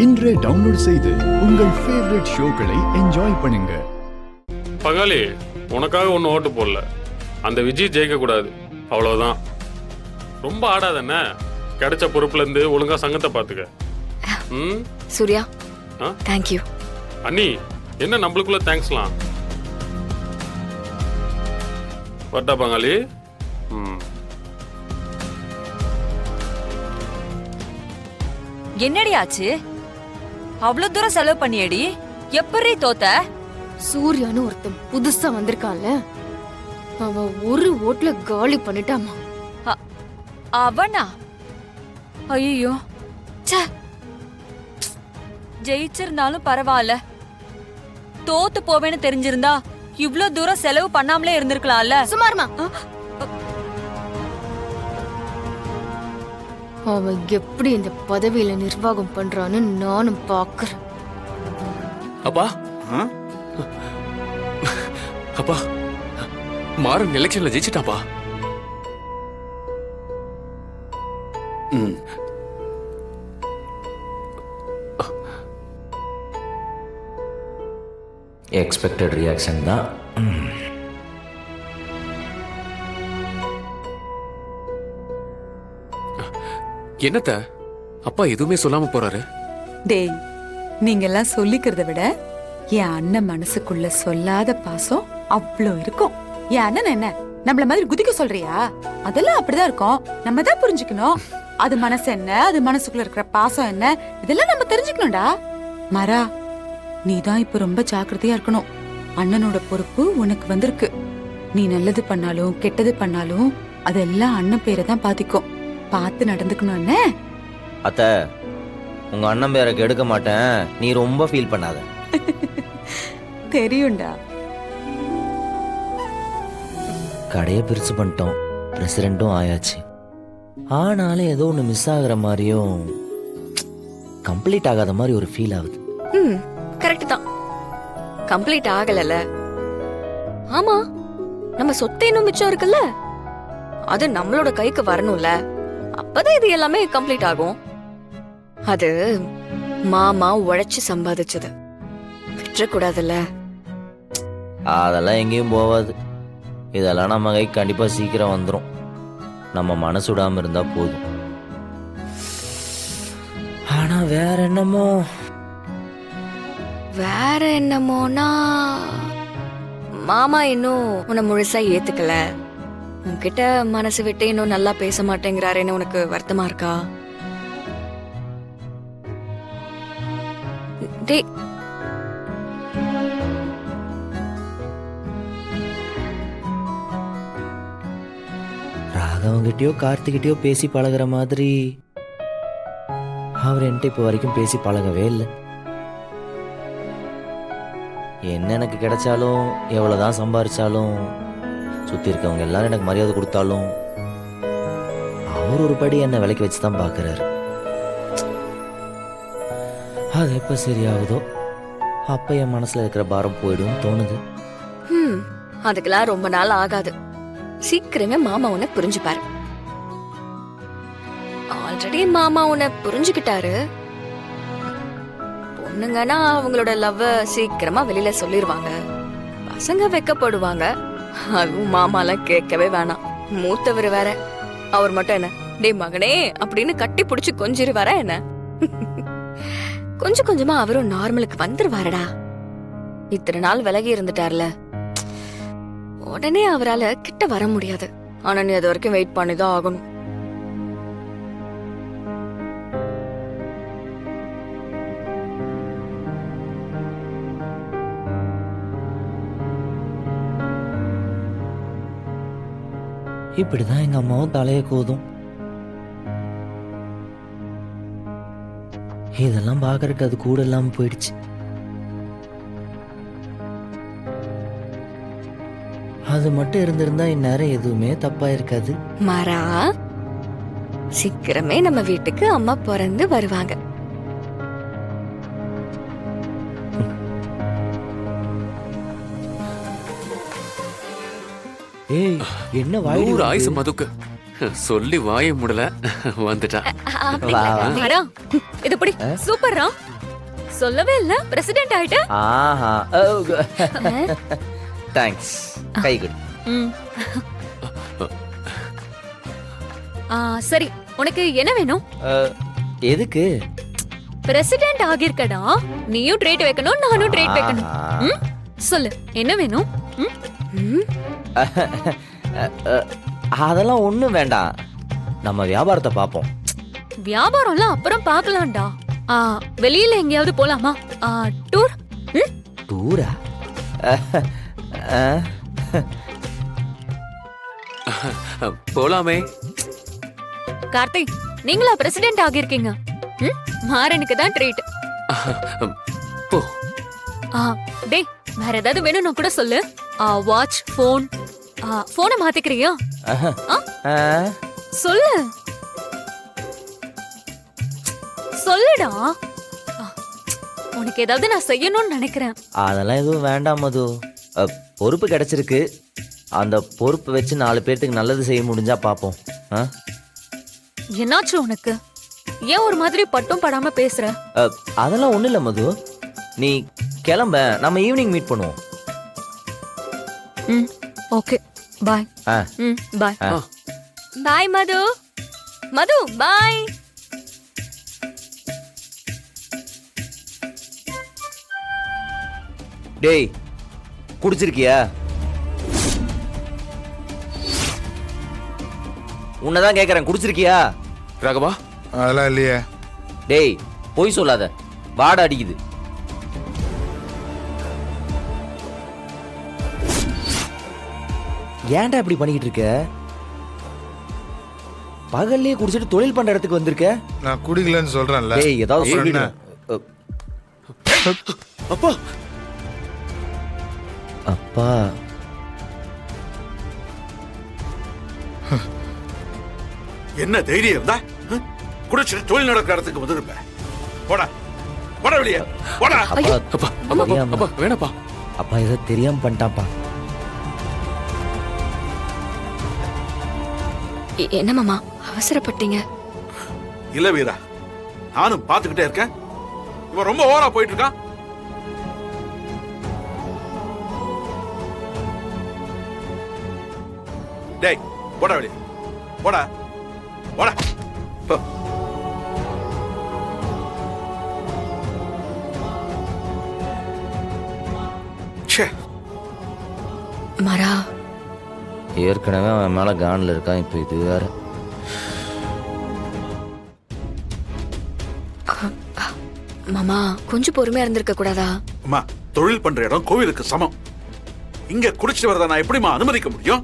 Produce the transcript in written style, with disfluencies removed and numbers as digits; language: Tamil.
இன்றே டவுன்லோட் செய்து உங்கள் ஃபேவரட் ஷோக்களை என்ஜாய் பண்ணுங்க. பங்காளி, உனக்காக ஒன்றும் ஓட்டு போடல. அந்த விஜய் ஜெயிக்க கூடாது, அவ்வளவுதான். ரொம்ப ஆடாதண்ணே. கிடைச்ச பொறுப்புல இருந்து ஒழுங்கா சங்கத்தை பாத்துக்க. சூர்யா, தேங்க்யூ. அண்ணி, என்ன நம்மளுக்குள்ள தேங்க்ஸ்லாம்? வட்டா பங்காளி. என்னடி ஆச்சு? அவ்வளவு தூரம் செலவு பண்ணியடி, எப்படி தோத்த? சூர்யான்னு ஒருத்தன் புதுசா வந்திருக்கான்ல, அவ ஒரு ஓட்டுல காலி பண்ணிட்டாமா. அவனா? ஐயோ, ஜெயிச்சிருந்தாலும் பரவாயில்ல. தோத்து போவேன்னு தெரிஞ்சிருந்தா இவ்ளோ தூரம் செலவு பண்ணாமலே இருந்திருக்கலாம்ல. சுமார்மா, அவன் எப்படி இந்த பதவியில நிர்வாகம் பண்றான்னு நானும் பாக்குறேன். அப்பா, அப்பா, மாறன் எலெக்ஷன்ல ஜெயிச்சிட்டாப்பா. எக்ஸ்பெக்டட் ரியாக்ஷன் தான். என்னத்த அப்பா எதுவுமே சொல்லாம போறாரு? டேய், நீங்க எல்லாம் சொல்லிக்கிறத விட என் அண்ணன் மனசுக்குள்ள சொல்லாத பாசம் அவ்வளோ இருக்கும். என் அண்ணன் என்ன நம்மள மாதிரி குதிக்க சொல்றியா? அதெல்லாம் அப்படிதான் இருக்கும். நம்ம தான் புரிஞ்சுக்கணும். அது மனசு என்ன, அது மனசுக்குள்ள இருக்கிற பாசம் என்ன, இதெல்லாம் நம்ம தெரிஞ்சுக்கணும்டா. மரா, நீதான் இப்ப ரொம்ப ஜாக்கிரதையா இருக்கணும். அண்ணனோட பொறுப்பு உனக்கு வந்திருக்கு. நீ நல்லது பண்ணாலும் கெட்டது பண்ணாலும் அதெல்லாம் அண்ணன் பேரை தான் பாதிக்கும். பார்த்து நடந்துக்கணும். என்ன அத்த, உங்க அண்ணன் பேரை கெடுக்க மாட்டேன், நீ ரொம்ப ஃபீல் பண்ணாத. தெரியும்டா. கடையை பிரிச்சு பண்ணிட்டோம், பிரசிடென்ட்டும் ஆயாச்சு. ஆனாலும் ஏதோ ஒன்று மிஸ் ஆகுற மாதிரியும் கம்ப்ளீட் ஆகாத மாதிரி ஒரு ஃபீல் ஆகுது. கரெக்ட் தான், கம்ப்ளீட் ஆகலல. ஆமா, நம்ம சொத்து இன்னும் மிச்சம் இருக்குல்ல, அது நம்மளோட கைக்கு வரணும்ல. அப்பதான் இது எல்லாமே கம்ப்ளீட் ஆகும். அது மாமா உழைச்சு சம்பாதிச்சது, விட்டுறக்கூடாதுல்ல. அதெல்லாம் எங்கேயும் போவாது. இதெல்லாம் நம்ம கை கண்டிப்பா சீக்கிரம் வந்துடும். நம்ம மனசு விடாம இருந்தா போதும். ஆனா வேற என்னமோனா, மாமா இன்னும் உன்னை முழுசா ஏத்துக்கல. உன்கிட்ட மனசு விட்டு இன்னும் நல்லா பேச மாட்டேங்கிறாருன்னு உனக்கு வருத்தமா இருக்கா? டேய், ராகவங்கிட்டயோ கார்த்திகிட்டயோ பேசி பழகுற மாதிரி அவர் என்கிட்ட இப்போ வரைக்கும் பேசி பழகவே இல்லை. என்ன எனக்கு கிடைச்சாலும், எவ்வளவுதான் சம்பாரிச்சாலும், சுத்தி இருக்கவங்க எல்லாரும் எனக்கு மரியாதை கொடுத்தாலும், அவர் ஒரு படி என்ன விலைக்கு வச்சுதான் பாக்குறாரு. அது எப்ப சரியாகுதோ அப்ப என் மனசுல இருக்கிற பாரம் போயிடும் தோணுது. அதுக்கெல்லாம் ரொம்ப நாள் ஆகாது. சீக்கிரமே மாமா உன்னை புரிஞ்சுப்பாரு. ஆல்ரெடி மாமா உன்னை புரிஞ்சுக்கிட்டாரு. பொண்ணுங்கன்னா அவங்களோட லவ் சீக்கிரமா வெளியில சொல்லிருவாங்க. பசங்க வெக்கப்படுவாங்க. அதுவும் மாமாலாம் கேட்கவே வேணாம். மூத்தவர் வேற, அவர் மட்டும் என்ன டே மகனே அப்படின்னு கட்டி பிடிச்சு கொஞ்சிருவாரா என்ன? கொஞ்சம் கொஞ்சமா அவரும் நார்மலுக்கு வந்துருவாரடா. இத்தனை நாள் விலகி இருந்துட்டார்ல, உடனே அவரால கிட்ட வர முடியாது. ஆனா நீ அது வரைக்கும் வெயிட் பண்ணிதான் ஆகணும். இப்படிதான் எங்க அம்மாவும் தலைய கோதும். இதெல்லாம் பாக்குறதுக்கு அது கூட இல்லாம போயிடுச்சு. அது மட்டும் இருந்திருந்தா இந்நேரம் எதுவுமே தப்பா இருக்காது. மாறா, சீக்கிரமே நம்ம வீட்டுக்கு அம்மா பிறந்து வருவாங்க. ஏய், என்ன வாய் ஆயுசு மதுக்கு சொல்லி வாய முடியல வந்துட்டா. வா, வா. வரா இது படி சூப்பர்ரா. சொல்லவே இல்ல பிரசிடென்ட் ஆயிட்ட. ஆஹா தேங்க்ஸ். கை கொடு. ம். சரி உனக்கு என்ன வேணும்? எதுக்கு? பிரசிடென்ட் ஆகிருக்கடா, நீயும் ட்ரீட் வைக்கணும் நானும் ட்ரீட் வைக்கணும். ஆஹா. ம்? சொல்லு என்ன வேணும்? ம்? ம்? அதெல்லாம் ஒண்ணும் வேண்டாம், நம்ம வியாபாரத்தை பார்ப்போம். வியாபாரம்லாம் அப்புறம் பார்க்கலாம்டா. வெளியில எங்கேயாவது போலாமா? டூர்? ம்? டூரா? போலாமே. கார்த்திக் நீங்களா பிரசிடென்ட் ஆகியிருக்கீங்க? ம்? மாறனுக்கு தான் ட்ரீட். போ. டேய் வேற ஏதாவது வேணும்னா கூட சொல்லு. Watch, phone. போனை மாத்திக்கிறியா? சொல்லு சொல்லுடா. உனக்கு ஏதாவது நான் செய்யணும்னு நினைக்கிறேன். அதெல்லாம் எதுவும் வேண்டாம் மது. பொறுப்பு கிடைச்சிருக்கு, அந்த பொறுப்பு வச்சு 4 பேர்த்துக்கு நல்லது செய்ய முடிஞ்சா பார்ப்போம். என்னாச்சு உனக்கு? ஏன் ஒரு மாதிரி பட்டும் படாம பேசுற? அதெல்லாம் ஒண்ணும் இல்ல மது, நீ கிளம்ப, நம்ம ஈவினிங் மீட் பண்ணுவோம். ம் ஓகே பாய். ம் பாய். பாய் மது. மது பாய். டேய் குடிச்சிருக்கியா? உன்னதான் கேக்குறேன், குடிச்சிருக்கியா? ராகவா, அதெல்லாம் இல்லையே. டேய் பொய் சொல்லாத, வாடை அடிக்குது. ஏன்டா இப்படி பண்ணிக்கிட்டு இருக்க? பகல்லே குடிச்சிட்டு தொழில் பண்ற இடத்துக்கு வந்திருக்க. நான் குடிக்கலன்னு சொல்றேன்ல. டேய் ஏதாவது சொல்லிடு. அப்பா அப்பா என்ன தைரியம் இருந்தா குடிச்சிட்டு தொழில் நடக்கிற இடத்துக்கு வந்துருப்ப. போடா போட வெளியே போடா. அப்பா அப்பா அப்பா தெரியாம. அப்பா வேணப்பா. அப்பா ஏதோ தெரியாம பண்ணிட்டாப்பா. என்ன மாமா அவசரப்பட்டீங்க? இல்ல வீரா, நானும் பாத்துக்கிட்டே இருக்கேன், இவன் ரொம்ப ஓவரா போயிட்டு இருக்கான். டேய் போடா வெளியே போடா போடா. போ. ச்சே. மரா ஏற்கனவே அவன் மேல கான்ல இருக்கான், இப்போ இது வேற. மாமா கொஞ்சம் பொறுமையா இருந்திருக்க கூடாதா? அம்மா, தொழில் பண்ற இடம் கோவிலுக்கு சமம். இங்க குடிச்சிட்டு வரத நான் எப்படிமா அனுமதிக்க முடியும்?